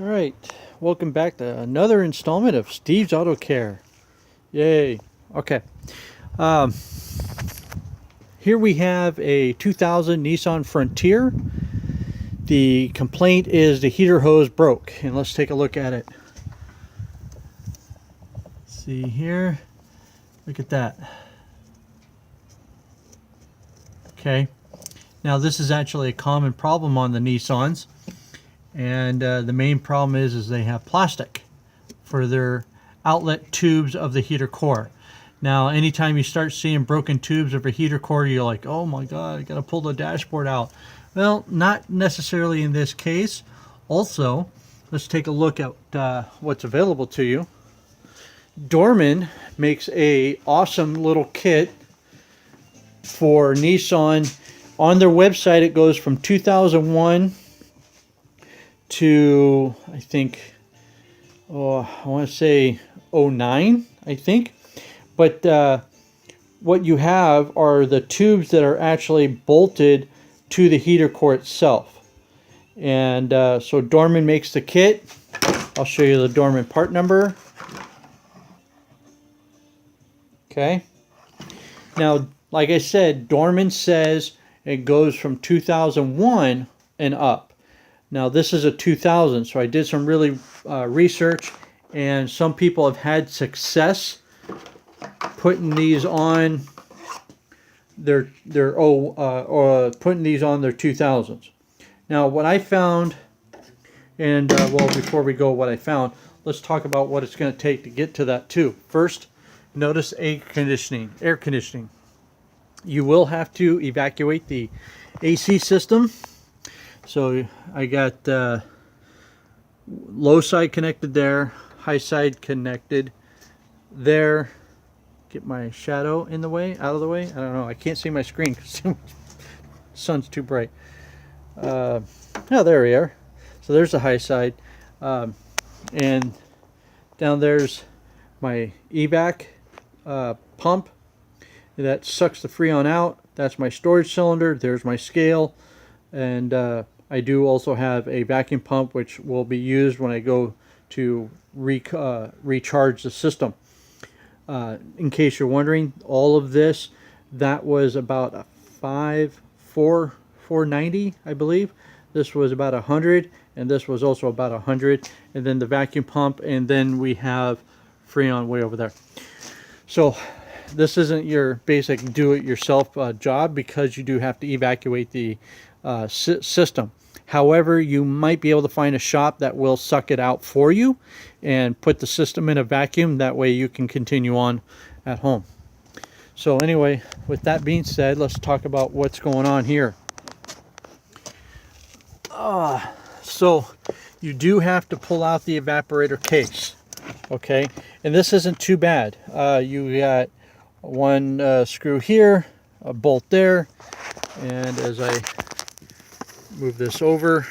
All right, welcome back to another installment of Steve's Auto Care. Yay. Okay. Um, Here we have a 2000 Nissan Frontier. The complaint is the heater hose broke, and let's take a look at it. See here. Look at that. Okay. Now this is actually a common problem on the Nissans. And the main problem is they have plastic for their outlet tubes of the heater core. Now anytime you start seeing broken tubes of a heater core, you're like, oh my god, I gotta pull the dashboard out. Well, not necessarily in this case. Also, let's take a look at what's available to you. Dorman makes a awesome little kit for Nissan. On their website it goes from 2001 to, I think, I want to say 09, I think. But what you have are the tubes that are actually bolted to the heater core itself. And so Dorman makes the kit. I'll show you the Dorman part number. Okay. Now, like I said, Dorman says it goes from 2001 and up. Now this is a 2000, so I did some really research, and some people have had success putting these on their putting these on their 2000s. Now what I found, and well, before we go what I found, let's talk about what it's going to take to get to that too. First, notice air conditioning. You will have to evacuate the AC system. So I got low side connected there, high side connected there. Get my shadow in the way, out of the way. I don't know. I can't see my screen because the sun's too bright. Oh, there we are. So there's the high side, and down there's my evac pump that sucks the freon out. That's my storage cylinder. There's my scale, and I do also have a vacuum pump which will be used when I go to recharge the system. In case you're wondering, all of this, that was about a $490, I believe. This was about 100, and this was also about 100. And then the vacuum pump, and then we have Freon way over there. So this isn't your basic do-it-yourself job, because you do have to evacuate the system. However, you might be able to find a shop that will suck it out for you and put the system in a vacuum. That way you can continue on at home. So anyway, with that being said, let's talk about what's going on here. So you do have to pull out the evaporator case. Okay, and this isn't too bad. You got one screw here, a bolt there, and as I move this over,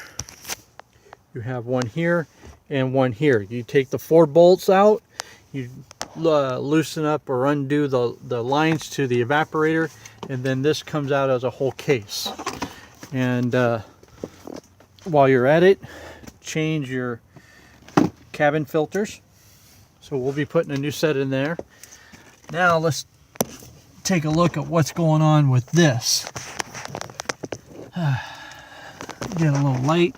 you have one here and one here. You take the 4 bolts out, you loosen up or undo the lines to the evaporator, and then this comes out as a whole case. And while you're at it, change your cabin filters. So we'll be putting a new set in there. Now let's take a look at what's going on with this. Get a little light,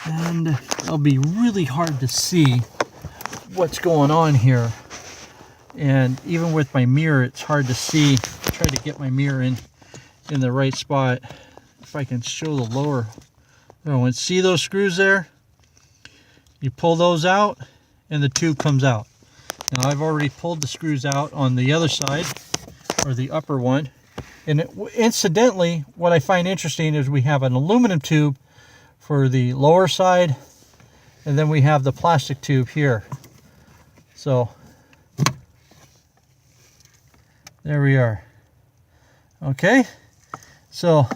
and it'll be really hard to see what's going on here, and even with my mirror it's hard to see. Try to get my mirror in the right spot. If I can show the lower one. See those screws there? You pull those out and the tube comes out. Now I've already pulled the screws out on the other side, or the upper one. And incidentally, what I find interesting is we have an aluminum tube for the lower side, and then we have the plastic tube here. So there we are. Okay, so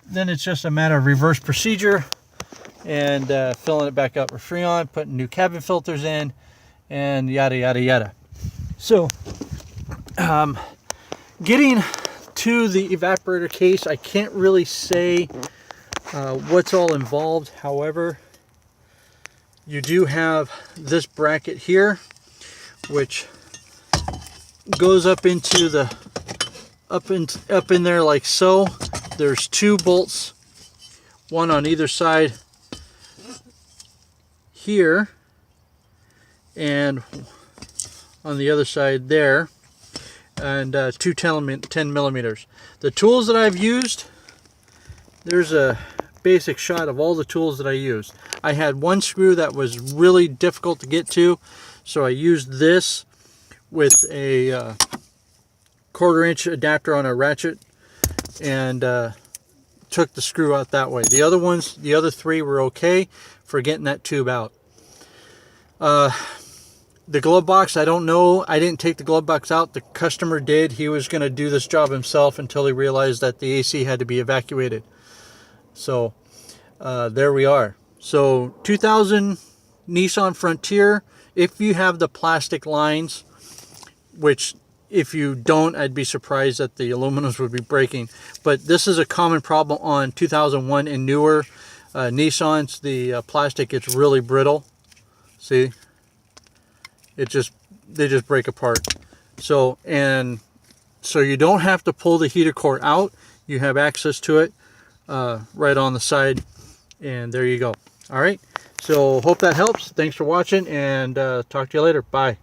then it's just a matter of reverse procedure and filling it back up with Freon, putting new cabin filters in, and yada yada yada. So getting to the evaporator case, I can't really say what's all involved. However, you do have this bracket here, which goes up into the up in there like so. There's 2 bolts, one on either side here and on the other side there, and 2 10 millimeters. The tools that I've used, there's a basic shot of all the tools that I used. I had one screw that was really difficult to get to, so I used this with a 1/4 inch adapter on a ratchet and took the screw out that way. The other 3 were okay for getting that tube out. The glove box, I don't know. I didn't take the glove box out. The customer did. He was going to do this job himself until he realized that the AC had to be evacuated. So there we are. So 2000 Nissan Frontier. If you have the plastic lines, which if you don't, I'd be surprised that the aluminums would be breaking. But this is a common problem on 2001 and newer Nissans. The plastic gets really brittle. See, they just break apart. So you don't have to pull the heater core out. You have access to it right on the side, and there you go. All right. So hope that helps. Thanks for watching, and talk to you later. Bye.